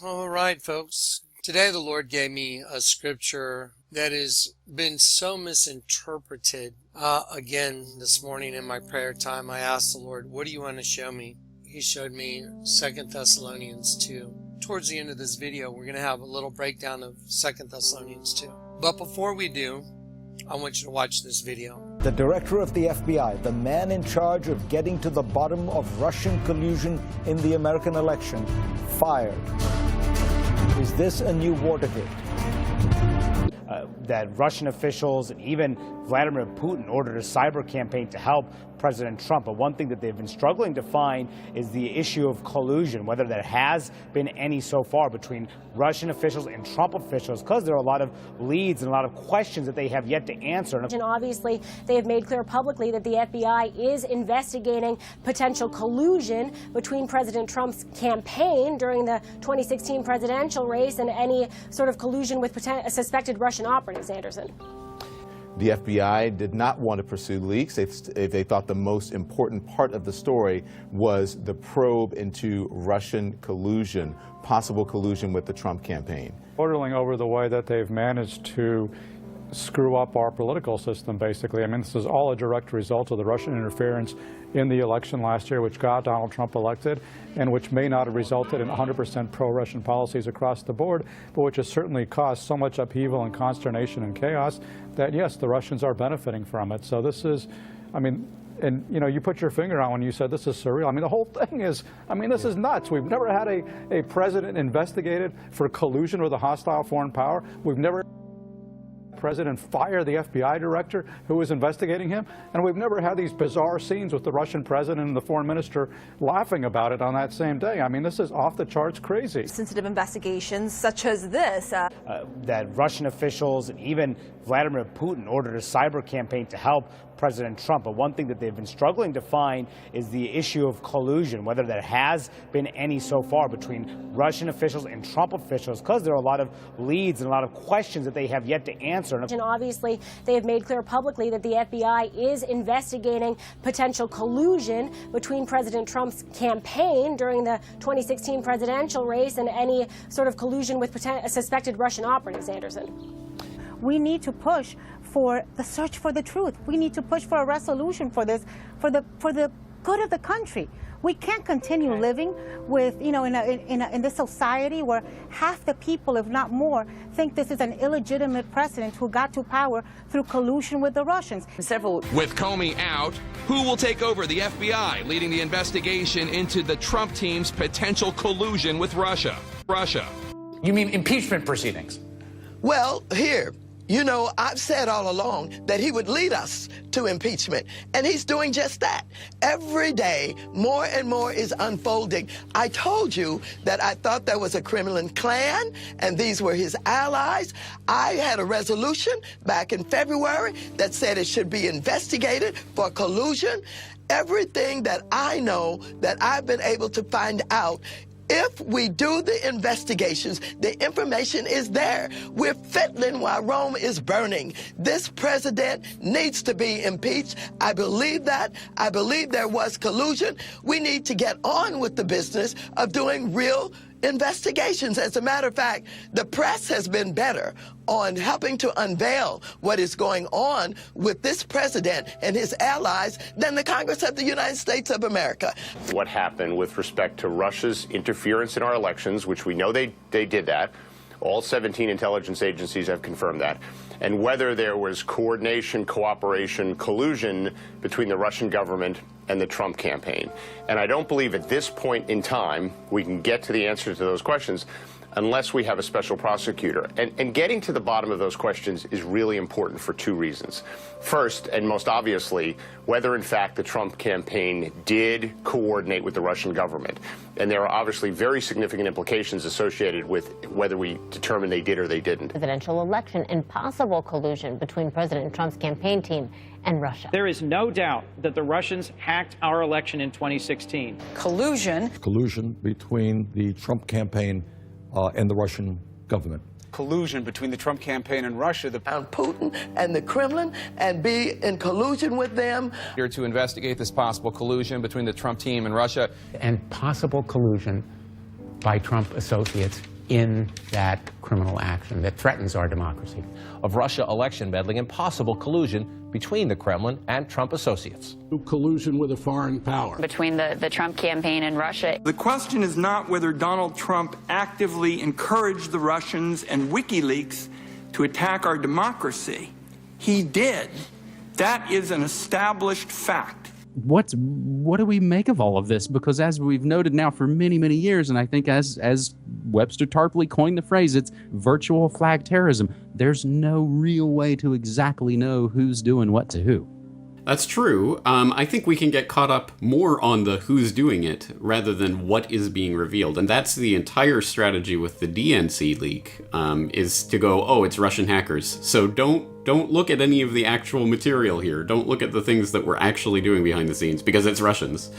All right, folks. Today the Lord gave me a scripture that has been so misinterpreted. Again, this morning in my prayer time, I asked the Lord, what do you want to show me? He showed me 2 Thessalonians 2. Towards the end of this video, we're going to have a little breakdown of 2 Thessalonians 2. But before we do, I want you to watch this video. The director of the FBI, the man in charge of getting to the bottom of Russian collusion in the American election, fired. Is this a new Watergate? That Russian officials and even Vladimir Putin ordered a cyber campaign to help President Trump. But one thing that they've been struggling to find is the issue of collusion, whether there has been any so far between Russian officials and Trump officials, because there are a lot of leads and a lot of questions that they have yet to answer. And obviously, they have made clear publicly that the FBI is investigating potential collusion between President Trump's campaign during the 2016 presidential race and any sort of collusion with suspected Russian operatives, Anderson. The FBI did not want to pursue leaks. They thought the most important part of the story was the probe into Russian collusion, possible collusion with the Trump campaign. Ordering over the way that they've managed to screw up our political system, basically. I mean, this is all a direct result of the Russian interference in the election last year, which got Donald Trump elected, and which may not have resulted in 100% pro-Russian policies across the board, but which has certainly caused so much upheaval and consternation and chaos that, yes, the Russians are benefiting from it. So this is, I mean, and, you know, you put your finger on when you said this is surreal. I mean, the whole thing is, I mean, this is nuts. We've never had a president investigated for collusion with a hostile foreign power. We've never president fire the FBI director who was investigating him, and we've never had these bizarre scenes with the Russian president and the foreign minister laughing about it on that same day. I mean, this is off the charts crazy. Sensitive investigations such as this. That Russian officials and even Vladimir Putin ordered a cyber campaign to help President Trump. But one thing that they've been struggling to find is the issue of collusion, whether there has been any so far between Russian officials and Trump officials, because there are a lot of leads and a lot of questions that they have yet to answer. And obviously, they have made clear publicly that the FBI is investigating potential collusion between President Trump's campaign during the 2016 presidential race and any sort of collusion with suspected Russian operatives, Anderson. We need to push for the search for the truth. We need to push for a resolution for this, for the good of the country. We can't continue living with, you know, in this society where half the people, if not more, think this is an illegitimate president who got to power through collusion with the Russians. With Comey out, who will take over the FBI, leading the investigation into the Trump team's potential collusion with Russia? You mean impeachment proceedings? Well, here. You know, I've said all along that he would lead us to impeachment, and he's doing just that. Every day, more and more is unfolding. I told you that I thought there was a Kremlin clan, and these were his allies. I had a resolution back in February that said it should be investigated for collusion. Everything that I know that I've been able to find out, if we do the investigations, the information is there. We're fiddling while Rome is burning. This president needs to be impeached. I believe that. I believe there was collusion. We need to get on with the business of doing real investigations. As a matter of fact, the press has been better on helping to unveil what is going on with this president and his allies than the Congress of the United States of America. What happened with respect to Russia's interference in our elections, which we know they did that. All 17 intelligence agencies have confirmed that. And whether there was coordination, cooperation, collusion between the Russian government and the Trump campaign. And I don't believe at this point in time we can get to the answer to those questions unless we have a special prosecutor. And getting to the bottom of those questions is really important for two reasons. First, and most obviously, whether in fact the Trump campaign did coordinate with the Russian government. And there are obviously very significant implications associated with whether we determine they did or they didn't. Presidential election and possible collusion between President Trump's campaign team and Russia. There is no doubt that the Russians hacked our election in 2016. Collusion. Collusion between the Trump campaign and the Russian government. Collusion between the Trump campaign and Russia. Putin and the Kremlin and be in collusion with them. Here to investigate this possible collusion between the Trump team and Russia. And possible collusion by Trump associates in that criminal action that threatens our democracy. Of Russia election meddling and possible collusion between the Kremlin and Trump associates. Collusion with a foreign power. Between the Trump campaign and Russia. The question is not whether Donald Trump actively encouraged the Russians and WikiLeaks to attack our democracy. He did. That is an established fact. What do we make of all of this? Because as we've noted now for many, many years, and I think as Webster Tarpley coined the phrase, it's virtual flag terrorism. There's no real way to exactly know who's doing what to who. That's true. I think we can get caught up more on the who's doing it rather than what is being revealed. And that's the entire strategy with the DNC leak, is to go, oh, it's Russian hackers. So don't look at any of the actual material here. Don't look at the things that we're actually doing behind the scenes because it's Russians.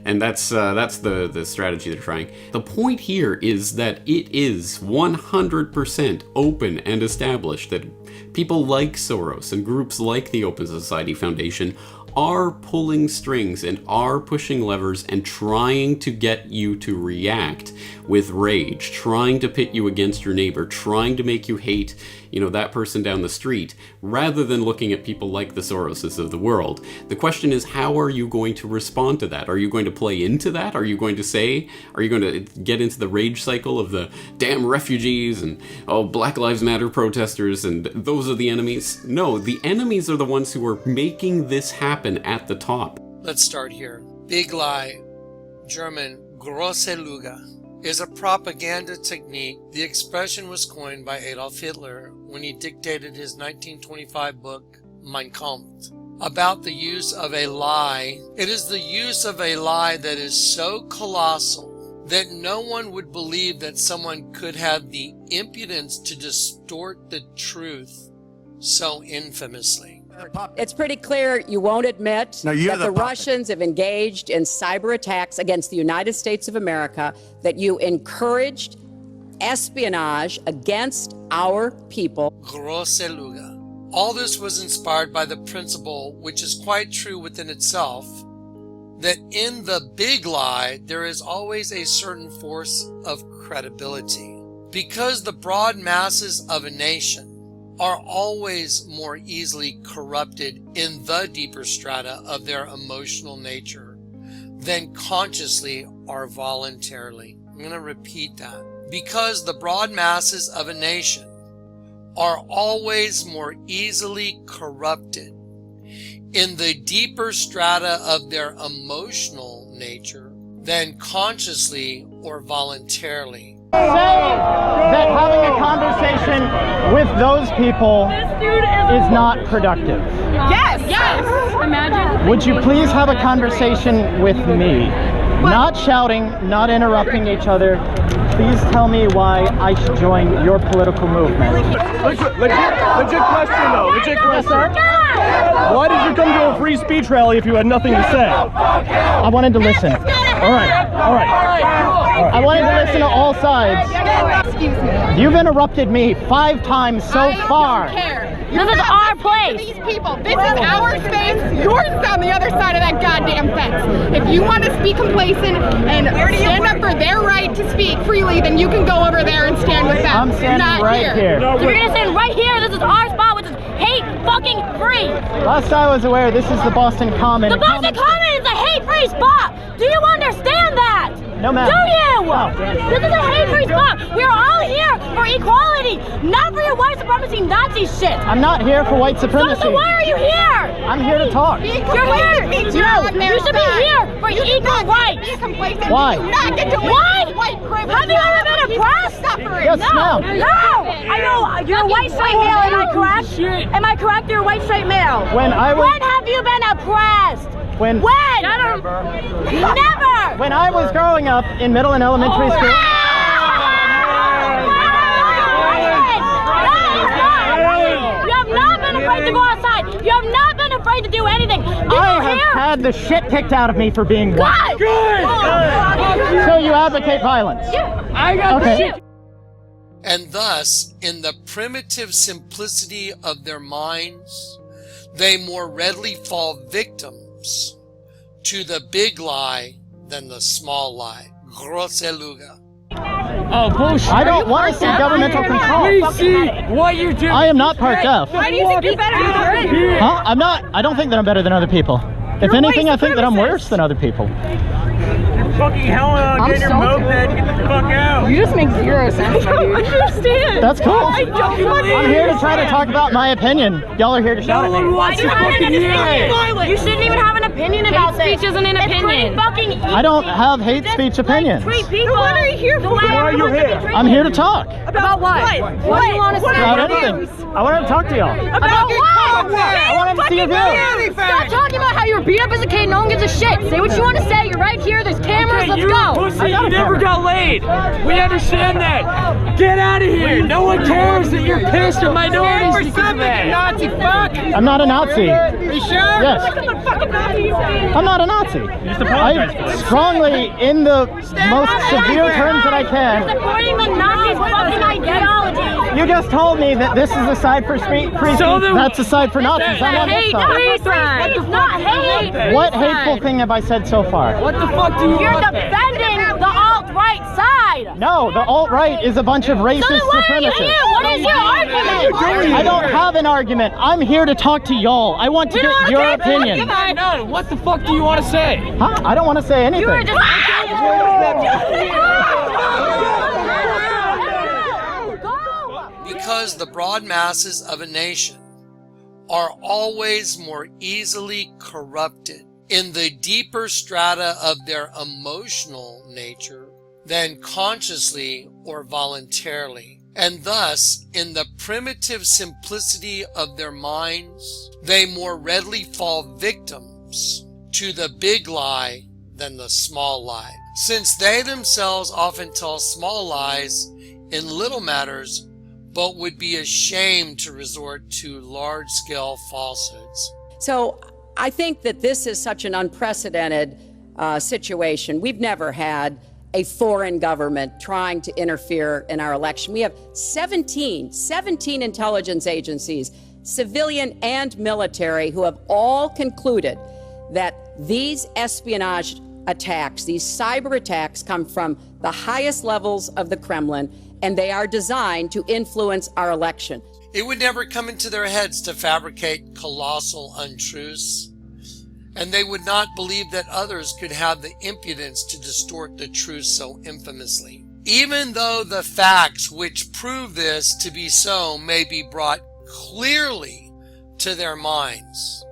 And that's the strategy they're trying. The point here is that it is 100% open and established that people like Soros and groups like the Open Society Foundation are pulling strings and are pushing levers and trying to get you to react with rage, trying to pit you against your neighbor, trying to make you hate, that person down the street, rather than looking at people like the Soroses of the world. The question is, how are you going to respond to that? Are you going to play into that? Are you going to get into the rage cycle of the damn refugees and, Black Lives Matter protesters and those are the enemies? No, the enemies are the ones who are making this happen at the top. Let's start here. Big lie, German, große Lüge, is a propaganda technique. The expression was coined by Adolf Hitler when he dictated his 1925 book, Mein Kampf, about the use of a lie. It is the use of a lie that is so colossal that no one would believe that someone could have the impudence to distort the truth so infamously. It's pretty clear you won't admit that the Russians have engaged in cyber attacks against the United States of America, that you encouraged espionage against our people. Große Lüge. All this was inspired by the principle, which is quite true within itself, that in the big lie there is always a certain force of credibility. Because the broad masses of a nation are always more easily corrupted in the deeper strata of their emotional nature than consciously or voluntarily. I'm going to repeat that. Because the broad masses of a nation are always more easily corrupted in the deeper strata of their emotional nature than consciously or voluntarily. Say that having a conversation with those people is not productive. Yes, yes. Imagine. Would you please have a conversation with me? Not shouting, not interrupting each other. Please tell me why I should join your political movement. Legit question though, legit question. Yes, sir? Why did you come to a free speech rally if you had nothing to say? I wanted to listen. All right. I wanted to listen to all sides. Excuse me. You've interrupted me 5 times so far. I don't care. This is our place. These people. This is our space. Yours is on the other side of that goddamn fence. If you want to be complacent and stand up for their right to speak freely, then you can go over there and stand with them. I'm standing right here. So you're gonna stand right here. This is our spot, which is hate fucking free. Last I was aware, this is the Boston Common. The Boston Common is a hate-free spot. Do you understand that? No, ma'am. Do you? No. This is a hate-free spot. We're all here for equality, not for your white supremacy Nazi shit. I'm not here for white supremacy. So why are you here? I'm here to talk. You're here. No, you should be here for equal rights. Why? Why? Have you ever been oppressed? Yes, no. ma'am. No. I know. You're a white straight male. Am I correct? Am I correct? You're a white straight male. When have you been oppressed? When? Never. When I was growing up in middle and elementary school. You have not been afraid to go outside. You have not been afraid to do anything. I have had the shit kicked out of me for being white. Good. So you advocate violence? Yeah. I got the shit. And thus, in the primitive simplicity of their minds, they more readily fall victims to the big lie than the small lie. Große Lüge. Oh, bullshit. I don't want to see governmental control. We see what you're doing. I am not part deaf. Why do you think you're better than her? Huh? I'm not. I don't think that I'm better than other people. If anything, I think that I'm worse than other people. Fucking hell on, get your moped, get the fuck out. You just make zero sense, my dude. I understand. That's cool. I don't I'm here to try to talk about my opinion. Y'all are here to shout at me. Why do you have an opinion? You shouldn't even have an opinion about this. Hate speech isn't an opinion. Fucking I don't have hate speech opinions. treat people. What are you here for? Why are you here? I'm here to talk. About what? What do you want to say? About anything. I want to talk to y'all. About what? I want to see your view. Stop talking about how you were beat up as a kid. No one gives a shit. Say what you want to say. You're right here. There's cameras. Let's go. Pussy, you never got laid. We understand that. Get out of here. No one cares that you're pissed at minorities because of that. Nazi fuck. I'm not a Nazi. Are you sure? Yes. I'm not a Nazi. Just apologize for I it. strongly, in the most severe terms that I can. Supporting the Nazis' fucking ideology. You just told me that this is a side for free speech. That's a side for Nazis. I'm on this side. It's not hate. What hateful thing have I said so far? What the fuck do you You're want? defending the alt-right side. No, the alt-right is a bunch of racist supremacists. What is your argument? I don't have an argument. I'm here to talk to y'all. I want to get your opinion. No, what the fuck do you want to say? Huh? I don't want to say anything. You were just Because the broad masses of a nation are always more easily corrupted in the deeper strata of their emotional nature than consciously or voluntarily. And thus, in the primitive simplicity of their minds, they more readily fall victims to the big lie than the small lie, since they themselves often tell small lies in little matters, but would be ashamed to resort to large-scale falsehoods. So I think that this is such an unprecedented situation. We've never had a foreign government trying to interfere in our election. We have 17 intelligence agencies, civilian and military, who have all concluded that these espionage attacks, these cyber attacks, come from the highest levels of the Kremlin, and they are designed to influence our election. It would never come into their heads to fabricate colossal untruths, and they would not believe that others could have the impudence to distort the truth so infamously, even though the facts which prove this to be so may be brought clearly to their minds.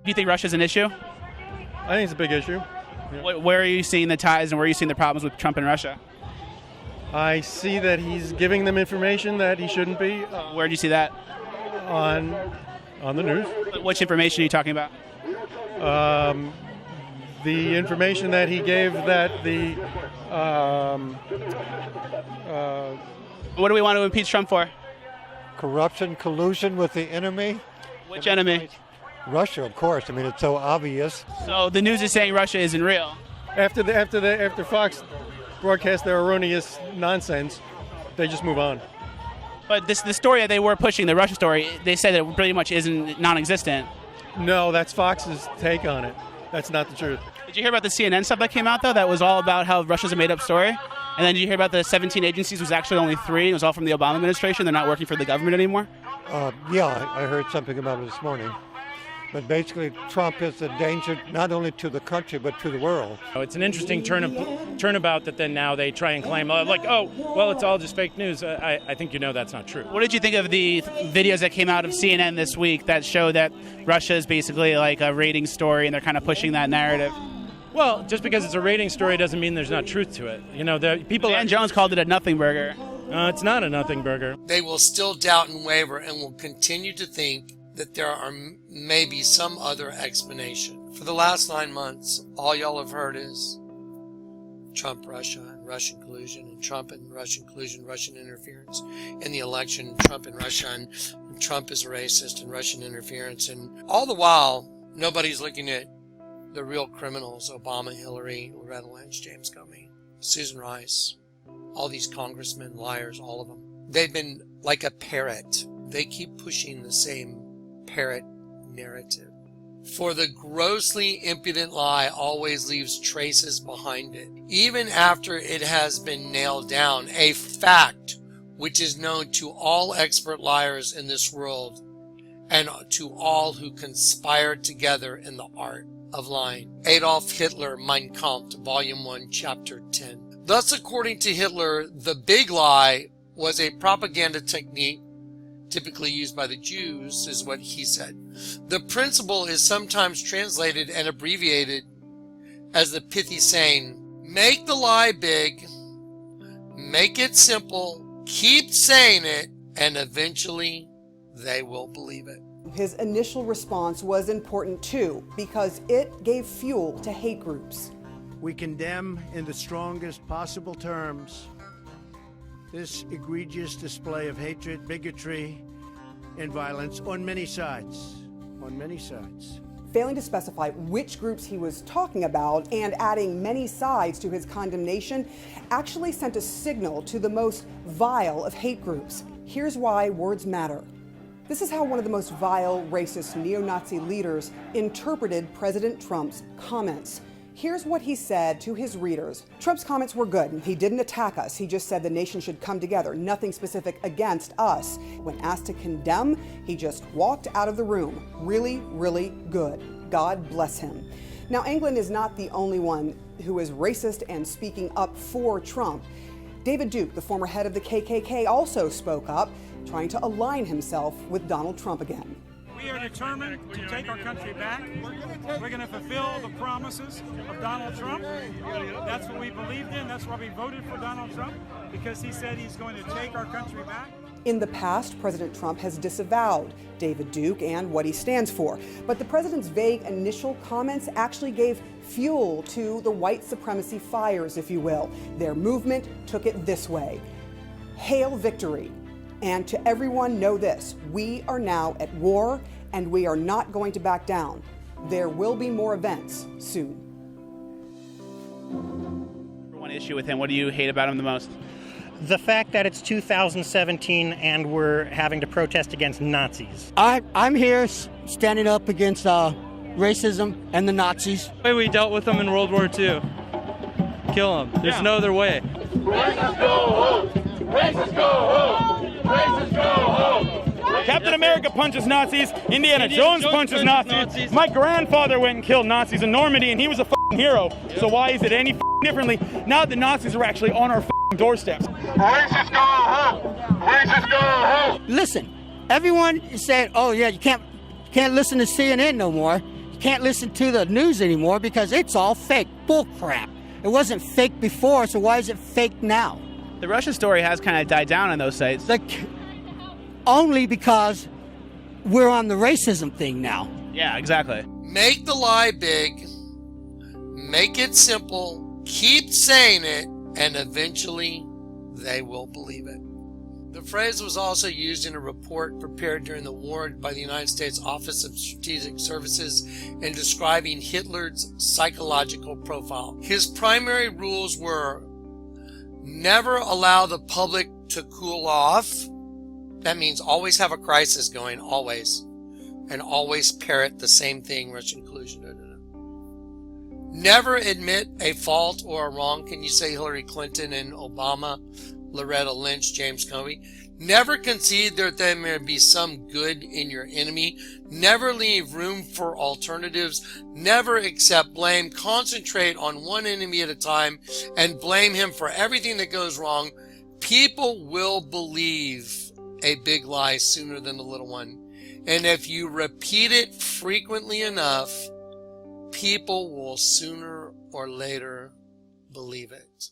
Do you think Russia's an issue? I think it's a big issue. Yeah. Where are you seeing the ties and where are you seeing the problems with Trump and Russia? I see that he's giving them information that he shouldn't be. Where do you see that? On the news. Which information are you talking about? The information that he gave that the... what do we want to impeach Trump for? Corruption, collusion with the enemy. Which enemy? Russia, of course. I mean, it's so obvious. So the news is saying Russia isn't real. After Fox broadcast their erroneous nonsense, they just move on. But the story that they were pushing, the Russia story, they said that it pretty much isn't non-existent. No, that's Fox's take on it. That's not the truth. Did you hear about the CNN stuff that came out, though? That was all about how Russia's a made-up story? And then did you hear about the 17 agencies? It was actually only 3. It was all from the Obama administration. They're not working for the government anymore? Yeah, I heard something about it this morning. But basically, Trump is a danger not only to the country, but to the world. It's an interesting turnabout that then now they try and claim, well, it's all just fake news. I think you know that's not true. What did you think of the videos that came out of CNN this week that show that Russia is basically like a rating story and they're kind of pushing that narrative? Well, just because it's a rating story doesn't mean there's not truth to it. You know, Dan Jones called it a nothing burger. It's not a nothing burger. They will still doubt and waver and will continue to think that there are maybe some other explanation. For the last 9 months, all y'all have heard is Trump, Russia, and Russian collusion, and Trump and Russian collusion, Russian interference in the election, Trump and Russia, and Trump is a racist, and Russian interference. And all the while, nobody's looking at the real criminals: Obama, Hillary, Loretta Lynch, James Comey, Susan Rice, all these congressmen, liars, all of them. They've been like a parrot. They keep pushing the same parrot narrative. For the grossly impudent lie always leaves traces behind it, even after it has been nailed down, a fact which is known to all expert liars in this world and to all who conspire together in the art of lying. Adolf Hitler, Mein Kampf, Volume 1, Chapter 10. Thus, according to Hitler, the big lie was a propaganda technique typically used by the Jews, is what he said. The principle is sometimes translated and abbreviated as the pithy saying, make the lie big, make it simple, keep saying it, and eventually they will believe it. His initial response was important too, because it gave fuel to hate groups. We condemn in the strongest possible terms this egregious display of hatred, bigotry, and violence on many sides. On many sides. Failing to specify which groups he was talking about and adding many sides to his condemnation actually sent a signal to the most vile of hate groups. Here's why words matter. This is how one of the most vile, racist, neo-Nazi leaders interpreted President Trump's comments. Here's what he said to his readers. Trump's comments were good. He didn't attack us. He just said the nation should come together. Nothing specific against us. When asked to condemn, he just walked out of the room. Really, really good. God bless him. Now, England is not the only one who is racist and speaking up for Trump. David Duke, the former head of the KKK, also spoke up, trying to align himself with Donald Trump again. We are determined to take our country back. We're going to fulfill the promises of Donald Trump. That's what we believed in. That's why we voted for Donald Trump, because he said he's going to take our country back. In the past, President Trump has disavowed David Duke and what he stands for. But the president's vague initial comments actually gave fuel to the white supremacy fires, if you will. Their movement took it this way. Hail victory. And to everyone, know this, we are now at war and we are not going to back down. There will be more events soon. One issue with him, what do you hate about him the most? The fact that it's 2017 and we're having to protest against Nazis. I'm here standing up against racism and the Nazis. The way we dealt with them in World War II. Kill them. There's no other way. Racists go home! Racists go home! Racists go home! Captain America punches Nazis. Indiana Jones punches Nazis. My grandfather went and killed Nazis in Normandy, and he was a f***ing hero. So why is it any f***ing differently now that the Nazis are actually on our f***ing doorsteps? Racists go home! Racists go home! Listen, everyone said, oh yeah, you can't listen to CNN no more. You can't listen to the news anymore because it's all fake. Bull crap. It wasn't fake before, so why is it fake now? The Russia story has kind of died down on those sites. Only because we're on the racism thing now. Yeah, exactly. Make the lie big, make it simple, keep saying it, and eventually they will believe it. The phrase was also used in a report prepared during the war by the United States Office of Strategic Services in describing Hitler's psychological profile. His primary rules were never allow the public to cool off. That means always have a crisis going, always. And always parrot the same thing, Russian collusion. Never admit a fault or a wrong. Can you say Hillary Clinton and Obama, Loretta Lynch, James Comey? Never concede that there may be some good in your enemy. Never leave room for alternatives. Never accept blame. Concentrate on one enemy at a time and blame him for everything that goes wrong. People will believe a big lie sooner than a little one. And if you repeat it frequently enough, people will sooner or later believe it.